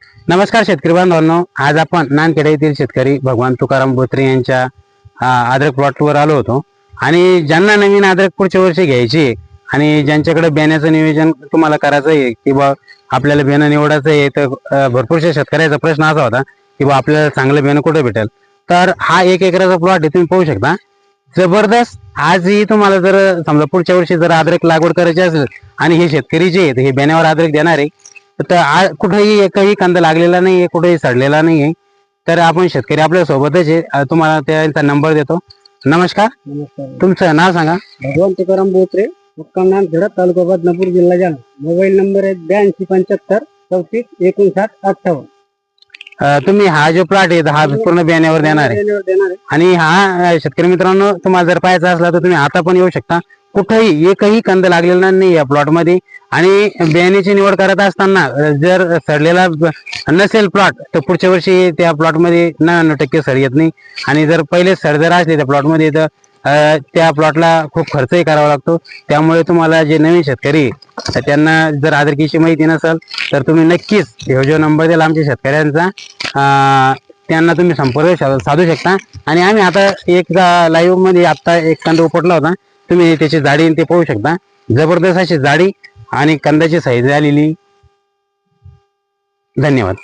नमस्कार शेतकरी बांधवांनो, आज आपण नांदखेड येथील शेतकरी भगवान तुकाराम बोत्रे यांच्या अद्रक प्लॉटवर आलो होतो आणि ज्यांना नवीन अद्रक पुढच्या वर्षी घ्यायची आणि ज्यांच्याकडे बियाण्याचं नियोजन तुम्हाला करायचं आहे किंवा आपल्याला बियाणं निवडायचं आहे, तर भरपूरशा शेतकऱ्याचा प्रश्न असा होता की बा आपल्याला चांगलं बियाणं कुठे भेटेल. तर हा 1 एकराचा प्लॉट आहे, तुम्ही पाहू शकता. जबरदस्त. आजही तुम्हाला जर समजा पुढच्या वर्षी जर अद्रक लागवड करायची असेल आणि हे शेतकरी जे आहेत हे बियाण्यावर अद्रक देणार आहे, तर कुठेही एकही कांदा लागलेला नाहीये, कुठेही सडलेला नाहीये. तर आपण शेतकरी आपल्या सोबतच आहे. तुम्हाला त्यांचा नंबर देतो. नमस्कार, नमस्कार. तुमचं नाव सांगा. भगवान तुकाराम बोत्रे, मुक्काम नांदखेड, तालुका बदनापूर, जिल्हा जालना. मोबाईल नंबर आहे 8275 34 59 58. तुम्ही हा जो प्लॉट आहे हा पूर्ण बियाण्यावर देणार आहे देणार आहे. आणि हा शेतकरी मित्रांनो, तुम्हाला जर पाहायचा असला तर तुम्ही आता पण येऊ शकता. कुठेही एकही कंद लागलेला नाही या प्लॉट मध्ये. आणि बियाण्याची निवड करत असताना जर सडलेला नसेल प्लॉट तर पुढच्या वर्षी त्या प्लॉट मध्ये 99% सड येत नाही. आणि जर पहिले सड जर असले त्या प्लॉट मध्ये तर त्या प्लॉटला खूप खर्चही करावा लागतो. त्यामुळे तुम्हाला जे नवीन शेतकरी त्यांना जर अद्रकीची माहिती नसेल तर तुम्ही नक्कीच हे जो नंबर दिला आमच्या शेतकऱ्यांचा, त्यांना तुम्ही संपर्क साधू शकता. आणि आम्ही आता एक लाईव्ह मध्ये आता एक कांदा उपटला होता, तुम्ही त्याची जाडी ते पाहू शकता. जबरदस्त अशी जाडी आणि कंदाची साईज आलेली. धन्यवाद.